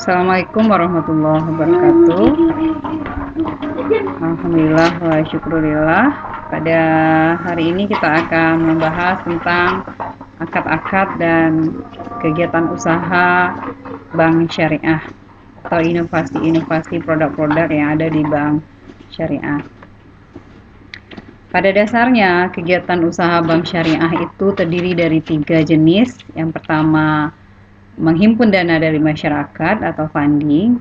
Assalamualaikum warahmatullahi wabarakatuh. Alhamdulillah wa syukurillah. Pada hari ini kita akan membahas tentang akad-akad dan kegiatan usaha bank syariah atau inovasi-inovasi produk-produk yang ada di bank syariah. Pada dasarnya, kegiatan usaha bank syariah itu terdiri dari 3 jenis. Yang pertama, menghimpun dana dari masyarakat atau funding.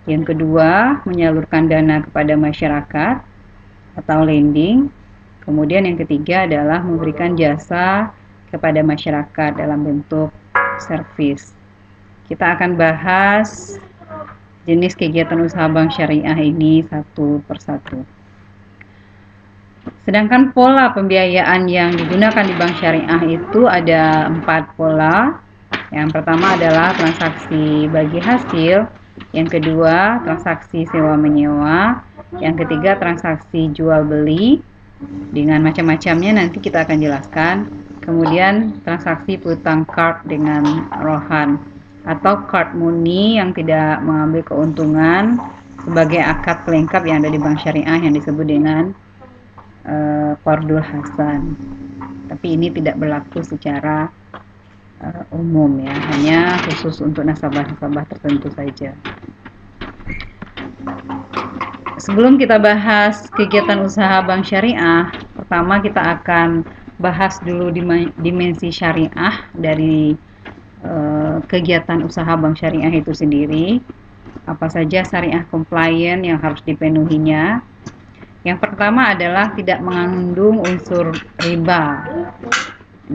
Yang kedua, menyalurkan dana kepada masyarakat atau lending. Kemudian yang ketiga adalah memberikan jasa kepada masyarakat dalam bentuk servis. Kita akan bahas jenis kegiatan usaha bank syariah ini satu persatu. Sedangkan pola pembiayaan yang digunakan di bank syariah itu ada 4 pola. Yang pertama adalah transaksi bagi hasil, yang kedua transaksi sewa menyewa, yang ketiga transaksi jual beli dengan macam-macamnya nanti kita akan jelaskan. Kemudian transaksi piutang card dengan rohan atau card money yang tidak mengambil keuntungan sebagai akad pelengkap yang ada di bank syariah yang disebut dengan qardul hasan. Tapi ini tidak berlaku secara umum ya, hanya khusus untuk nasabah-nasabah tertentu saja. Sebelum kita bahas kegiatan usaha bank syariah, pertama kita akan bahas dulu dimensi syariah dari kegiatan usaha bank syariah itu sendiri. Apa saja syariah compliant yang harus dipenuhinya. Yang pertama adalah tidak mengandung unsur riba.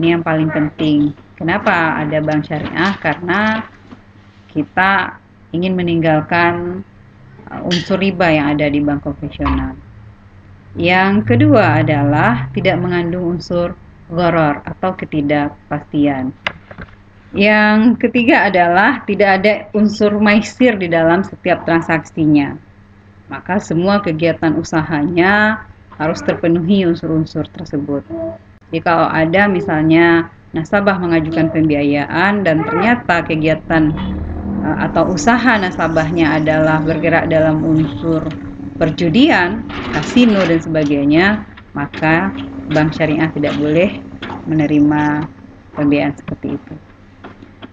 Ini yang paling penting. Kenapa ada bank syariah? Karena kita ingin meninggalkan unsur riba yang ada di bank konvensional. Yang kedua adalah tidak mengandung unsur gharar atau ketidakpastian. Yang ketiga adalah tidak ada unsur maisir di dalam setiap transaksinya. Maka semua kegiatan usahanya harus terpenuhi unsur-unsur tersebut. Jadi kalau ada misalnya nasabah mengajukan pembiayaan dan ternyata kegiatan atau usaha nasabahnya adalah bergerak dalam unsur perjudian, kasino dan sebagainya, maka bank syariah tidak boleh menerima pembiayaan seperti itu.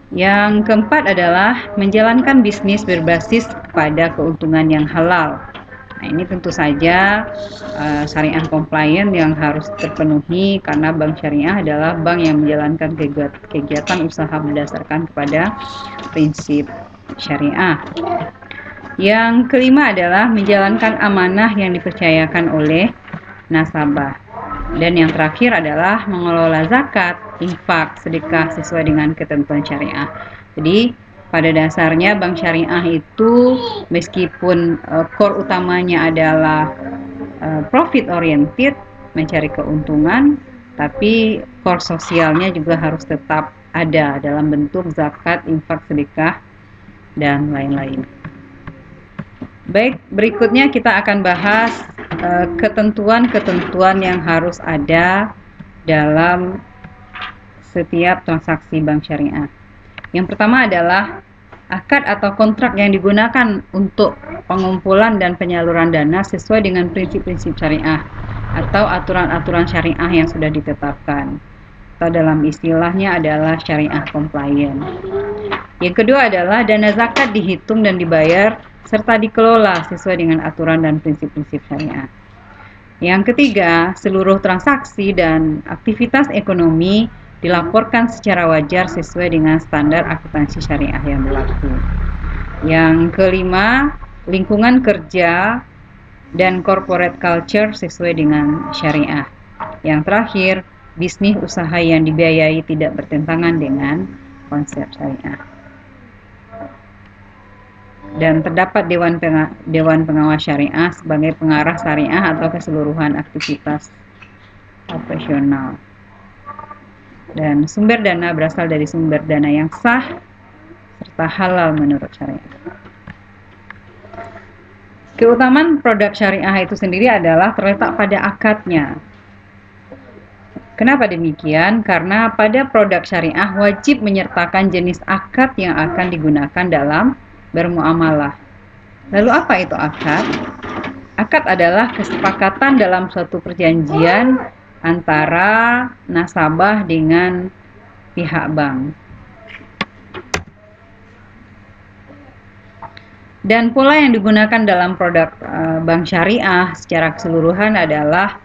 Yang keempat adalah menjalankan bisnis berbasis kepada keuntungan yang halal. Nah, ini tentu saja syariah compliant yang harus terpenuhi karena bank syariah adalah bank yang menjalankan kegiatan usaha berdasarkan kepada prinsip syariah. Yang kelima adalah menjalankan amanah yang dipercayakan oleh nasabah. Dan yang terakhir adalah mengelola zakat, infak, sedekah sesuai dengan ketentuan syariah. Jadi pada dasarnya bank syariah itu meskipun core utamanya adalah profit oriented, mencari keuntungan, tapi core sosialnya juga harus tetap ada dalam bentuk zakat, infak, sedekah, dan lain-lain. Baik, berikutnya kita akan bahas ketentuan-ketentuan yang harus ada dalam setiap transaksi bank syariah. Yang pertama adalah akad atau kontrak yang digunakan untuk pengumpulan dan penyaluran dana sesuai dengan prinsip-prinsip syariah atau aturan-aturan syariah yang sudah ditetapkan. Atau dalam istilahnya adalah syariah compliant. Yang kedua adalah dana zakat dihitung dan dibayar serta dikelola sesuai dengan aturan dan prinsip-prinsip syariah. Yang ketiga, seluruh transaksi dan aktivitas ekonomi dilaporkan secara wajar sesuai dengan standar akuntansi syariah yang berlaku. Yang kelima, lingkungan kerja dan corporate culture sesuai dengan syariah. Yang terakhir, bisnis usaha yang dibiayai tidak bertentangan dengan konsep syariah. Dan terdapat dewan pengawas syariah sebagai pengarah syariah atau keseluruhan aktivitas operasional. Dan sumber dana berasal dari sumber dana yang sah serta halal menurut syariah. Keutamaan produk syariah itu sendiri adalah terletak pada akadnya. Kenapa demikian? Karena pada produk syariah wajib menyertakan jenis akad yang akan digunakan dalam bermuamalah. Lalu apa itu akad? Akad adalah kesepakatan dalam suatu perjanjian antara nasabah dengan pihak bank. Dan pola yang digunakan dalam produk bank syariah secara keseluruhan adalah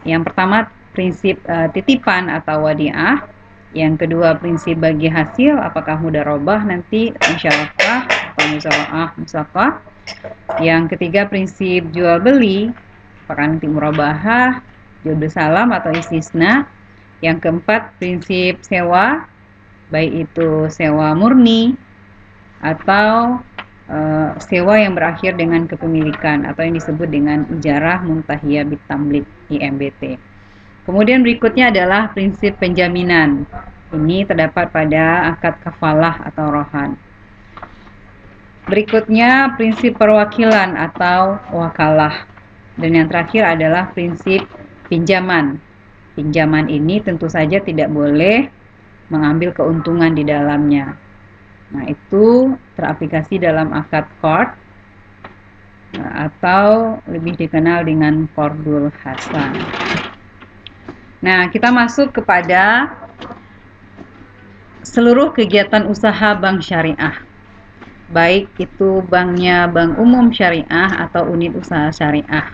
yang pertama prinsip titipan atau wadiah, yang kedua prinsip bagi hasil, apakah mudharabah nanti musyarakah atau musafah, yang ketiga prinsip jual beli, apakah nanti murabahah, jual salam atau istisna, yang keempat prinsip sewa, baik itu sewa murni atau sewa yang berakhir dengan kepemilikan atau yang disebut dengan ijarah muntahiyah bitamlik IMBT. Kemudian berikutnya adalah prinsip penjaminan. Ini terdapat pada akad kafalah atau rohan. Berikutnya prinsip perwakilan atau wakalah. Dan yang terakhir adalah prinsip pinjaman. Pinjaman ini tentu saja tidak boleh mengambil keuntungan di dalamnya. Nah, itu teraplikasi dalam akad qard atau lebih dikenal dengan qardul hasan. Nah, kita masuk kepada seluruh kegiatan usaha bank syariah. Baik itu banknya bank umum syariah atau unit usaha syariah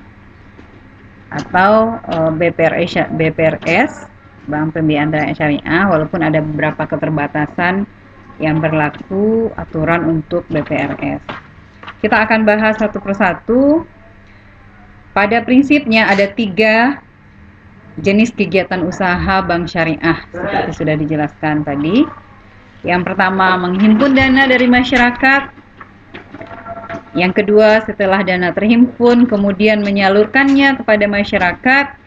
atau BPRS, Bank Pembiayaan Syariah, walaupun ada beberapa keterbatasan yang berlaku aturan untuk BPRS. Kita akan bahas satu persatu. Pada prinsipnya ada 3 jenis kegiatan usaha bank syariah seperti sudah dijelaskan tadi. Yang pertama menghimpun dana dari masyarakat. Yang kedua setelah dana terhimpun kemudian menyalurkannya kepada masyarakat.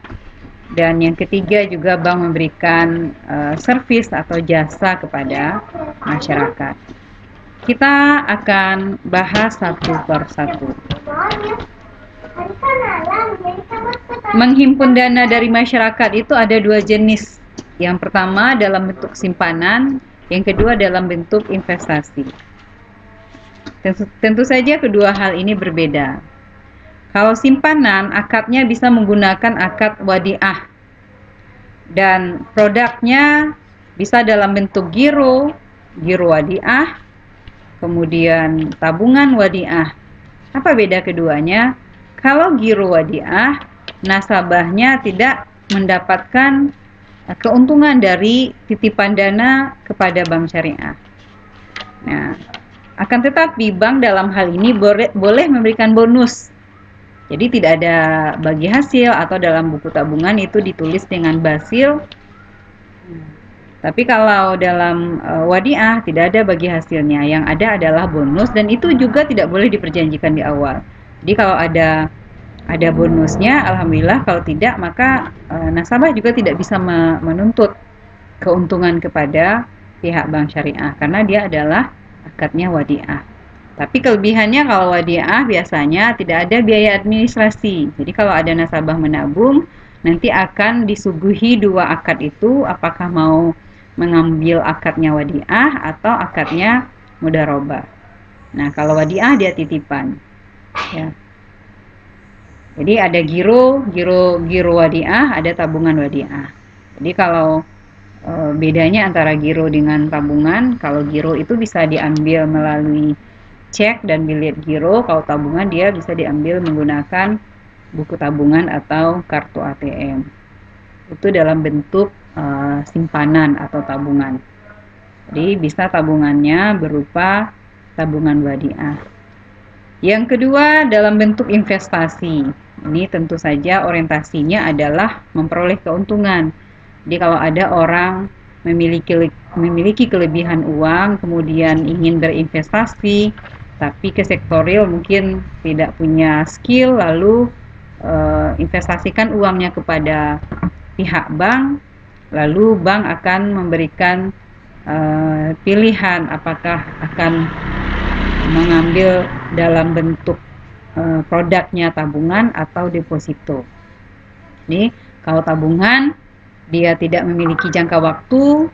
Dan yang ketiga juga bank memberikan servis atau jasa kepada masyarakat. Kita akan bahas satu persatu. Menghimpun dana dari masyarakat itu ada 2 jenis. Yang pertama dalam bentuk simpanan, yang kedua dalam bentuk investasi. Tentu saja kedua hal ini berbeda. Kalau simpanan, akadnya bisa menggunakan akad wadiah. Dan produknya bisa dalam bentuk giro wadiah, kemudian tabungan wadiah. Apa beda keduanya? Kalau giro wadiah, nasabahnya tidak mendapatkan keuntungan dari titipan dana kepada bank syariah. Nah, akan tetapi bank dalam hal ini boleh memberikan bonus. Jadi tidak ada bagi hasil atau dalam buku tabungan itu ditulis dengan basil. Tapi kalau dalam wadiah tidak ada bagi hasilnya, yang ada adalah bonus dan itu juga tidak boleh diperjanjikan di awal. Jadi kalau ada bonusnya, alhamdulillah. Kalau tidak, maka nasabah juga tidak bisa menuntut keuntungan kepada pihak bank syariah karena dia adalah akadnya wadiah. Tapi kelebihannya kalau wadiah biasanya tidak ada biaya administrasi. Jadi kalau ada nasabah menabung, nanti akan disuguhi 2 akad itu, apakah mau mengambil akadnya wadiah atau akadnya mudharabah. Nah, kalau wadiah dia titipan. Ya. Jadi ada giro wadiah, ada tabungan wadiah. Jadi kalau bedanya antara giro dengan tabungan, kalau giro itu bisa diambil melalui cek dan bilet giro, kalau tabungan dia bisa diambil menggunakan buku tabungan atau kartu ATM. Itu dalam bentuk simpanan atau tabungan. Jadi bisa tabungannya berupa tabungan wadiah. Yang kedua dalam bentuk investasi. Ini tentu saja orientasinya adalah memperoleh keuntungan. Jadi kalau ada orang memiliki kelebihan uang, kemudian ingin berinvestasi, tapi ke sektoril mungkin tidak punya skill, lalu investasikan uangnya kepada pihak bank, lalu bank akan memberikan pilihan apakah akan mengambil dalam bentuk produknya tabungan atau deposito. Nih, kalau tabungan dia tidak memiliki jangka waktu,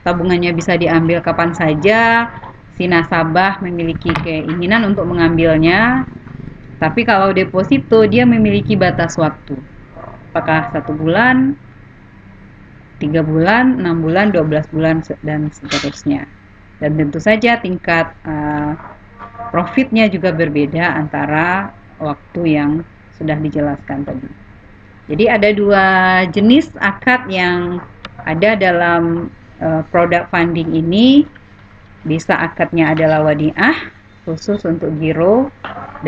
tabungannya bisa diambil kapan saja, si nasabah memiliki keinginan untuk mengambilnya, tapi kalau deposito dia memiliki batas waktu. Apakah 1 bulan, 3 bulan, 6 bulan, 12 bulan, dan seterusnya. Dan tentu saja tingkat profitnya juga berbeda antara waktu yang sudah dijelaskan tadi. Jadi ada 2 jenis akad yang ada dalam produk funding ini. Bisa akadnya adalah wadiah, khusus untuk giro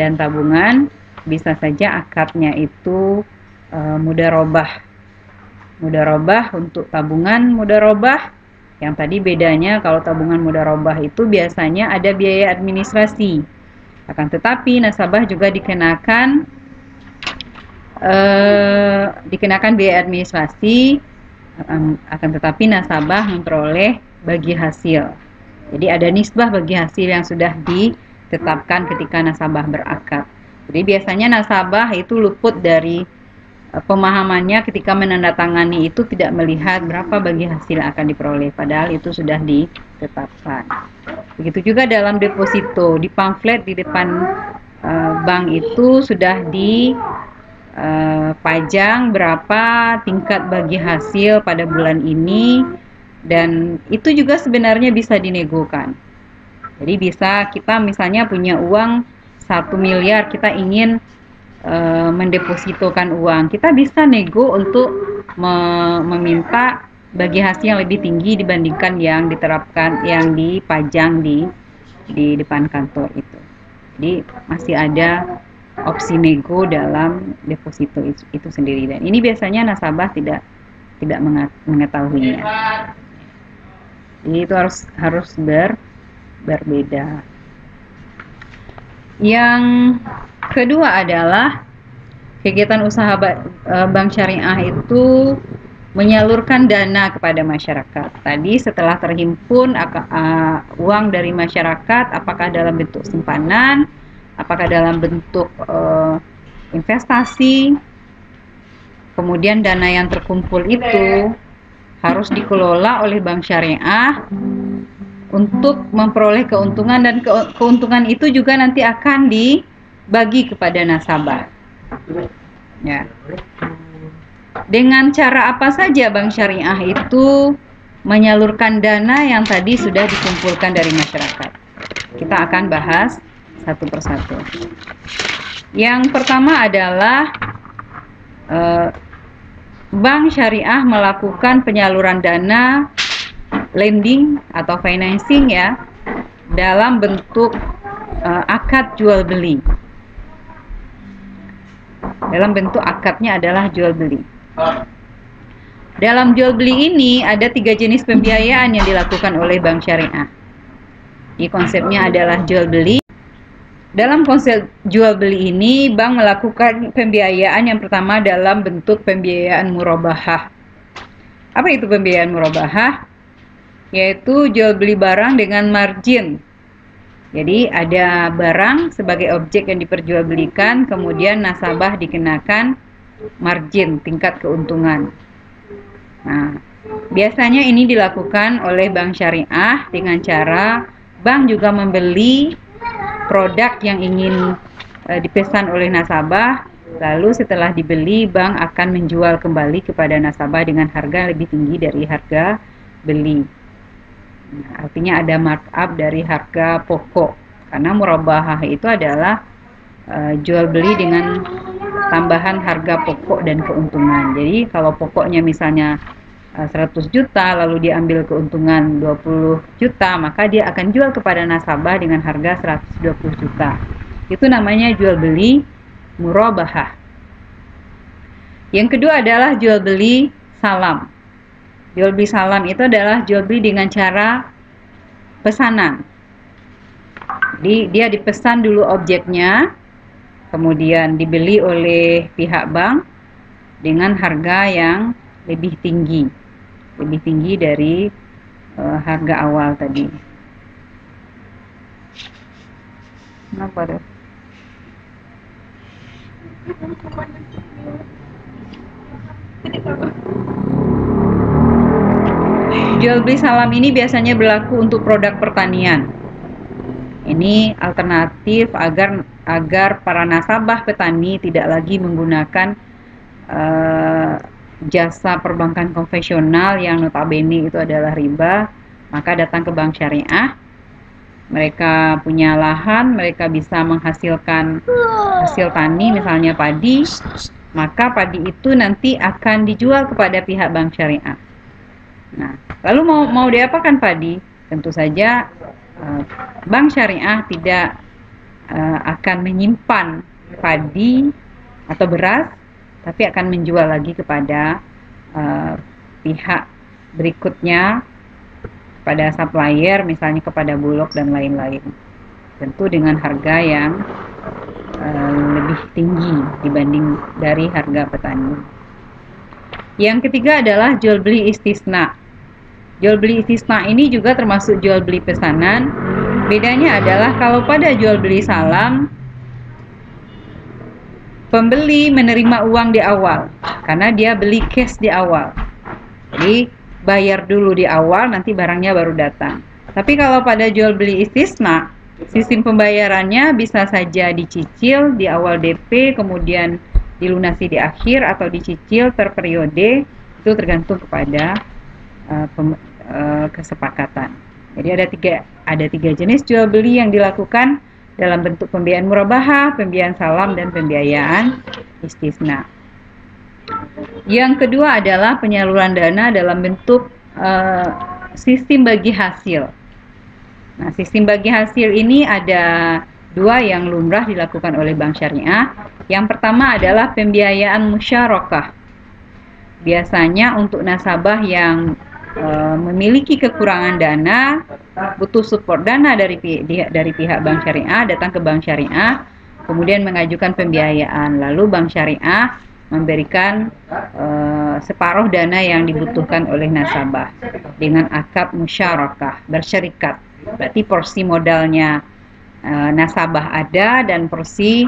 dan tabungan. Bisa saja akadnya itu mudharabah. Mudharabah untuk tabungan mudharabah. Yang tadi bedanya, kalau tabungan mudharabah itu biasanya ada biaya administrasi. Akan tetapi nasabah juga dikenakan biaya administrasi, akan tetapi nasabah memperoleh bagi hasil. Jadi ada nisbah bagi hasil yang sudah ditetapkan ketika nasabah berakad. Jadi biasanya nasabah itu luput dari pemahamannya ketika menandatangani itu, tidak melihat berapa bagi hasil yang akan diperoleh, padahal itu sudah ditetapkan. Begitu juga dalam deposito, di pamflet di depan bank itu sudah dipajang berapa tingkat bagi hasil pada bulan ini, dan itu juga sebenarnya bisa dinegokan. Jadi bisa kita misalnya punya uang 1 miliar, kita ingin mendepositokan uang, kita bisa nego untuk meminta bagi hasil yang lebih tinggi dibandingkan yang diterapkan, yang dipajang di depan kantor itu. Jadi masih ada opsi nego dalam deposito itu sendiri, dan ini biasanya nasabah tidak mengetahuinya. Jadi itu harus berbeda. Yang kedua adalah kegiatan usaha bank syariah itu menyalurkan dana kepada masyarakat. Tadi setelah terhimpun uang dari masyarakat, apakah dalam bentuk simpanan, apakah dalam bentuk investasi, kemudian dana yang terkumpul itu harus dikelola oleh bank syariah untuk memperoleh keuntungan, dan keuntungan itu juga nanti akan dibagi kepada nasabah. Ya. Dengan cara apa saja bank syariah itu menyalurkan dana yang tadi sudah dikumpulkan dari masyarakat? Kita akan bahas satu persatu. Yang pertama adalah bank syariah melakukan penyaluran dana lending atau financing, ya, dalam bentuk akad jual beli. Dalam bentuk akadnya adalah jual beli. Dalam jual beli ini ada 3 jenis pembiayaan yang dilakukan oleh bank syariah. Ini konsepnya adalah jual beli. Dalam konsep jual beli ini, bank melakukan pembiayaan yang pertama dalam bentuk pembiayaan murabahah. Apa itu pembiayaan murabahah? Yaitu jual beli barang dengan margin. Jadi ada barang sebagai objek yang diperjualbelikan, kemudian nasabah dikenakan margin, tingkat keuntungan. Nah, biasanya ini dilakukan oleh bank syariah dengan cara bank juga membeli produk yang ingin dipesan oleh nasabah, lalu setelah dibeli bank akan menjual kembali kepada nasabah dengan harga lebih tinggi dari harga beli. Nah, artinya ada markup dari harga pokok, karena murabahah itu adalah jual beli dengan tambahan harga pokok dan keuntungan. Jadi kalau pokoknya misalnya 100 juta lalu diambil keuntungan 20 juta, maka dia akan jual kepada nasabah dengan harga 120 juta. Itu namanya jual beli murabahah. Yang kedua adalah jual beli salam. Jual beli salam itu adalah jual beli dengan cara pesanan. Jadi dia dipesan dulu objeknya, kemudian dibeli oleh pihak bank dengan harga yang lebih tinggi dari harga awal tadi. Kenapa tuh? Jual beli salam ini biasanya berlaku untuk produk pertanian. Ini alternatif agar para nasabah petani tidak lagi menggunakan jasa perbankan konvensional yang notabene itu adalah riba, maka datang ke bank syariah. Mereka punya lahan, mereka bisa menghasilkan hasil tani, misalnya padi, maka padi itu nanti akan dijual kepada pihak bank syariah. Nah, lalu mau diapakan padi? Tentu saja bank syariah tidak akan menyimpan padi atau beras, tapi akan menjual lagi kepada pihak berikutnya, pada supplier, misalnya kepada Bulog dan lain-lain. Tentu dengan harga yang lebih tinggi dibanding dari harga petani. Yang ketiga adalah jual beli istisna. Jual beli istisna ini juga termasuk jual beli pesanan. Bedanya adalah kalau pada jual beli salam, pembeli menerima uang di awal karena dia beli cash di awal. Jadi bayar dulu di awal, nanti barangnya baru datang. Tapi kalau pada jual beli istisna, sistem pembayarannya bisa saja dicicil di awal DP, kemudian dilunasi di akhir, atau dicicil per periode. Itu tergantung kepada kesepakatan. Jadi ada tiga jenis jual beli yang dilakukan dalam bentuk pembiayaan murabahah, pembiayaan salam, dan pembiayaan istisna. Yang kedua adalah penyaluran dana dalam bentuk sistem bagi hasil. Nah, sistem bagi hasil ini ada dua yang lumrah dilakukan oleh bank syariah. Yang pertama adalah pembiayaan musyarakah. Biasanya untuk nasabah yang memiliki kekurangan dana, butuh support dana dari pihak bank syariah, datang ke bank syariah, kemudian mengajukan pembiayaan. Lalu bank syariah memberikan separuh dana yang dibutuhkan oleh nasabah dengan akad musyarakah, berserikat. Berarti porsi modalnya nasabah ada dan porsi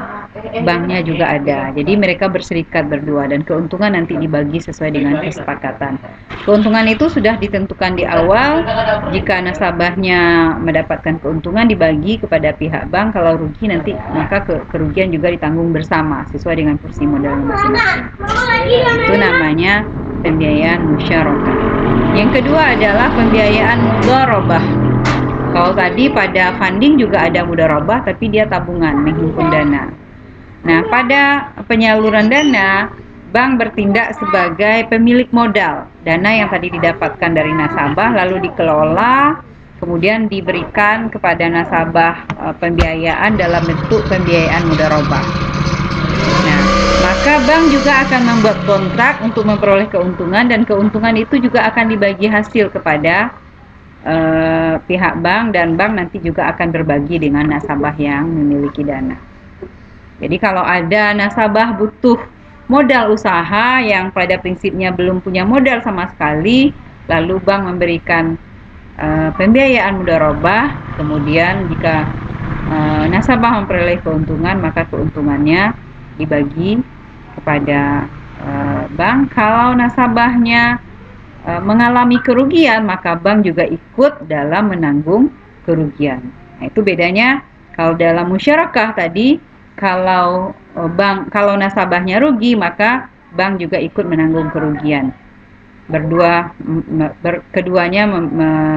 banknya juga ada. Jadi mereka berserikat berdua dan keuntungan nanti dibagi sesuai dengan kesepakatan. Keuntungan itu sudah ditentukan di awal. Jika nasabahnya mendapatkan keuntungan dibagi kepada pihak bank, kalau rugi nanti maka kerugian juga ditanggung bersama sesuai dengan porsi modal masing-masing. Itu namanya pembiayaan musyarakah. Yang kedua adalah pembiayaan mudharabah. Kalau tadi pada funding juga ada mudharabah, tapi dia tabungan, menghimpun dana. Nah, pada penyaluran dana, bank bertindak sebagai pemilik modal. Dana yang tadi didapatkan dari nasabah lalu dikelola, kemudian diberikan kepada nasabah pembiayaan dalam bentuk pembiayaan mudharabah. Nah, maka bank juga akan membuat kontrak untuk memperoleh keuntungan, dan keuntungan itu juga akan dibagi hasil kepada pihak bank, dan bank nanti juga akan berbagi dengan nasabah yang memiliki dana. Jadi kalau ada nasabah butuh modal usaha yang pada prinsipnya belum punya modal sama sekali, lalu bank memberikan pembiayaan mudharabah, kemudian jika nasabah memperoleh keuntungan, maka keuntungannya dibagi kepada bank. Kalau nasabahnya mengalami kerugian, maka bank juga ikut dalam menanggung kerugian. Nah, itu bedanya. Kalau dalam musyarakah tadi, kalau nasabahnya rugi, maka bank juga ikut menanggung kerugian. Keduanya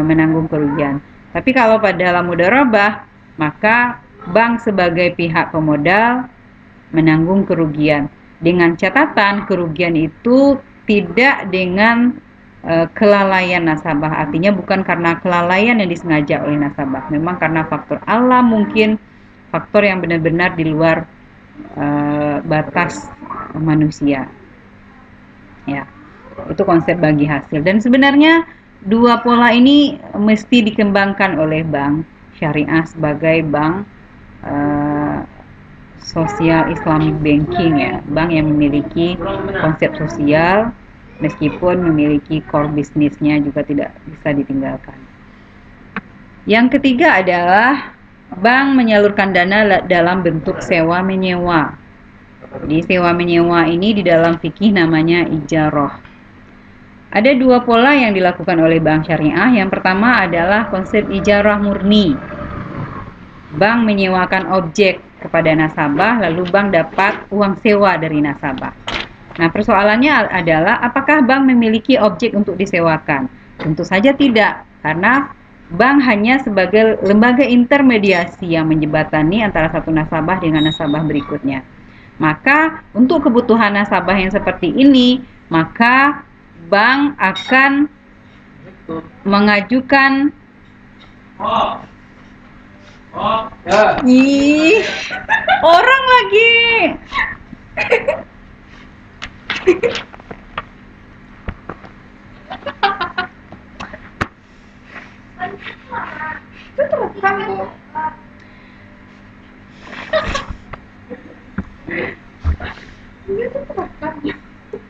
menanggung kerugian. Tapi kalau pada dalam mudharabah, maka bank sebagai pihak pemodal menanggung kerugian. Dengan catatan kerugian itu tidak dengan kelalaian nasabah, artinya bukan karena kelalaian yang disengaja oleh nasabah, memang karena faktor alam, mungkin faktor yang benar-benar di luar batas manusia. Ya, itu konsep bagi hasil. Dan sebenarnya dua pola ini mesti dikembangkan oleh bank syariah sebagai bank sosial Islamic banking, ya, bank yang memiliki konsep sosial. Meskipun memiliki core bisnisnya juga tidak bisa ditinggalkan. Yang ketiga adalah bank menyalurkan dana dalam bentuk sewa menyewa. Jadi sewa menyewa ini di dalam fikih namanya ijarah. Ada dua pola yang dilakukan oleh bank syariah. Yang pertama adalah konsep ijarah murni. bank menyewakan objek kepada nasabah, lalu bank dapat uang sewa dari nasabah. Nah, persoalannya adalah apakah bank memiliki objek untuk disewakan? Tentu saja tidak, karena bank hanya sebagai lembaga intermediasi yang menjembatani antara satu nasabah dengan nasabah berikutnya. Maka untuk kebutuhan nasabah yang seperti ini, maka bank akan mengajukan ih, orang lagi.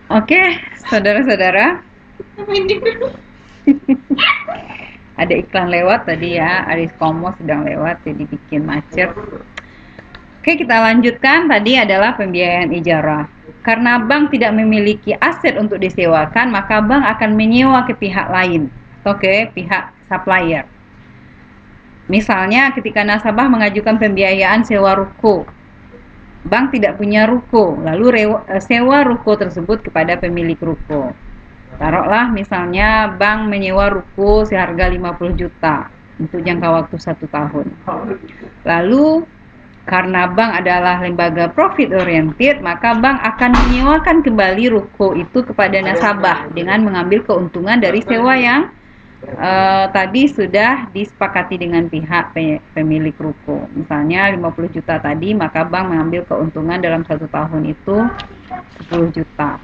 Oke, saudara-saudara. Ada iklan lewat tadi ya, Aris Komo sedang lewat jadi bikin macet. Oke, kita lanjutkan. Tadi adalah pembiayaan ijarah. Karena bank tidak memiliki aset untuk disewakan, maka bank akan menyewa ke pihak lain atau ke pihak supplier. Misalnya ketika nasabah mengajukan pembiayaan sewa ruko, bank tidak punya ruko, lalu sewa ruko tersebut kepada pemilik ruko. Taruhlah misalnya bank menyewa ruko seharga 50 juta untuk jangka waktu 1 tahun. Lalu karena bank adalah lembaga profit oriented, maka bank akan menyewakan kembali ruko itu kepada nasabah dengan mengambil keuntungan dari sewa yang tadi sudah disepakati dengan pihak pemilik ruko. Misalnya 50 juta tadi, maka bank mengambil keuntungan dalam 1 tahun itu 10 juta.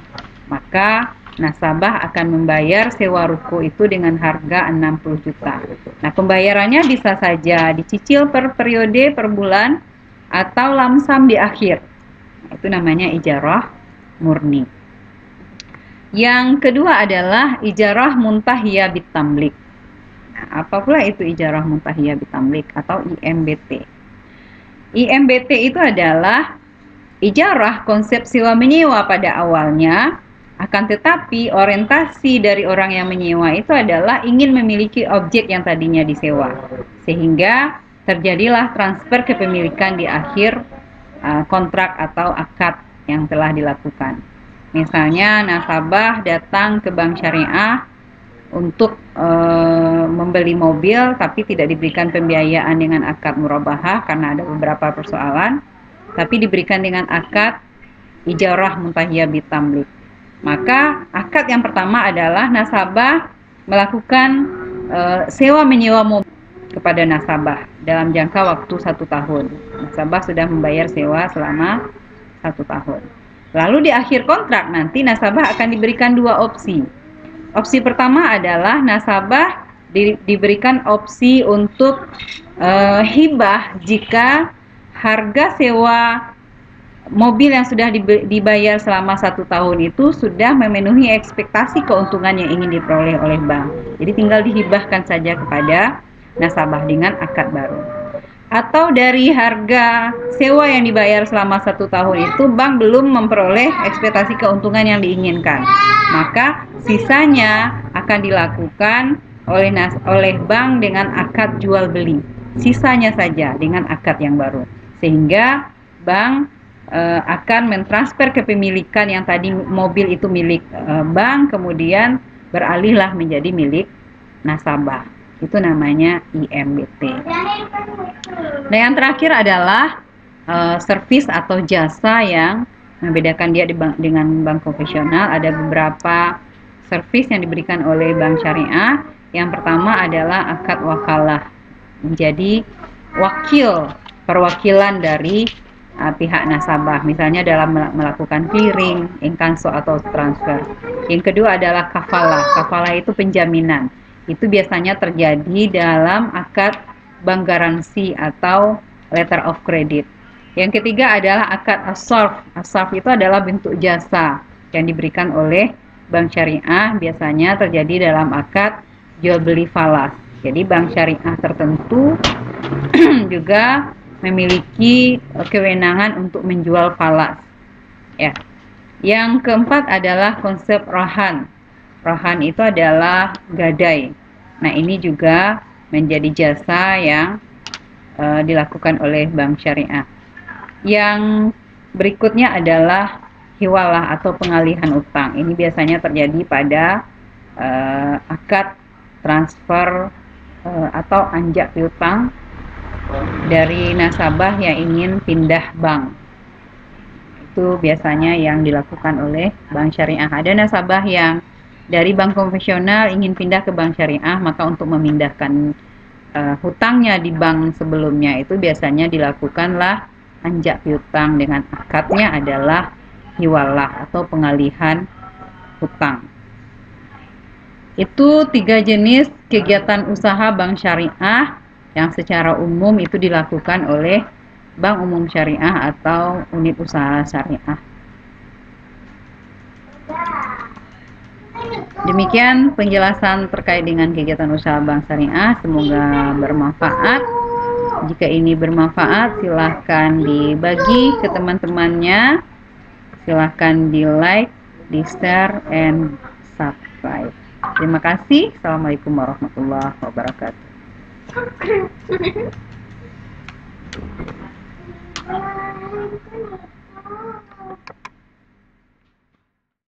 Maka nasabah akan membayar sewa ruko itu dengan harga 60 juta. Nah, pembayarannya bisa saja dicicil per periode, per bulan, atau lamsam di akhir. Itu namanya ijarah murni. Yang kedua adalah ijarah muntahiyah bitamlik. Nah, apa pula itu ijarah muntahiyah bitamlik atau IMBT? IMBT itu adalah ijarah konsep sewa menyewa pada awalnya, akan tetapi orientasi dari orang yang menyewa itu adalah ingin memiliki objek yang tadinya disewa, sehingga terjadilah transfer kepemilikan di akhir kontrak atau akad yang telah dilakukan. Misalnya nasabah datang ke bank syariah untuk membeli mobil, tapi tidak diberikan pembiayaan dengan akad murabahah karena ada beberapa persoalan, tapi diberikan dengan akad ijarah muntahiyah bitamlik. Maka akad yang pertama adalah nasabah melakukan sewa menyewa mobil kepada nasabah dalam jangka waktu 1 tahun. Nasabah sudah membayar sewa selama 1 tahun. Lalu di akhir kontrak nanti nasabah akan diberikan 2 opsi. Opsi pertama adalah nasabah diberikan opsi untuk hibah jika harga sewa mobil yang sudah dibayar selama 1 tahun itu sudah memenuhi ekspektasi keuntungan yang ingin diperoleh oleh bank. Jadi tinggal dihibahkan saja kepada nasabah dengan akad baru. Atau dari harga sewa yang dibayar selama 1 tahun itu bank belum memperoleh ekspektasi keuntungan yang diinginkan, maka sisanya akan dilakukan oleh bank dengan akad jual beli, sisanya saja dengan akad yang baru, sehingga bank akan mentransfer kepemilikan yang tadi mobil itu milik bank, kemudian beralihlah menjadi milik nasabah. Itu namanya IMBT. Nah, yang terakhir adalah servis atau jasa yang membedakan dia dengan bank konvensional. Ada beberapa servis yang diberikan oleh bank syariah. Yang pertama adalah akad wakalah, menjadi perwakilan dari pihak nasabah, misalnya dalam melakukan clearing, inkanso atau transfer. Yang kedua adalah kafalah. Kafalah itu penjaminan. Itu biasanya terjadi dalam akad bank garansi atau letter of credit. Yang ketiga adalah akad as-sarf. As-sarf itu adalah bentuk jasa yang diberikan oleh bank syariah, biasanya terjadi dalam akad jual beli falas. Jadi bank syariah tertentu juga memiliki kewenangan untuk menjual falas. Ya. Yang keempat adalah konsep rahan. Rahan itu adalah gadai. Nah, ini juga menjadi jasa yang dilakukan oleh bank syariah. Yang berikutnya adalah hiwalah atau pengalihan utang. Ini biasanya terjadi pada akad transfer atau anjak piutang dari nasabah yang ingin pindah bank. Itu biasanya yang dilakukan oleh bank syariah. Ada nasabah yang dari bank konvensional ingin pindah ke bank syariah, maka untuk memindahkan hutangnya di bank sebelumnya itu biasanya dilakukanlah anjak piutang dengan akadnya adalah hiwalah atau pengalihan hutang. Itu 3 jenis kegiatan usaha bank syariah yang secara umum itu dilakukan oleh bank umum syariah atau unit usaha syariah. Demikian penjelasan terkait dengan kegiatan usaha bank syariah, semoga bermanfaat. Jika ini bermanfaat, silahkan dibagi ke teman-temannya, silahkan di like, di share, and subscribe. Terima kasih. Assalamualaikum warahmatullahi wabarakatuh.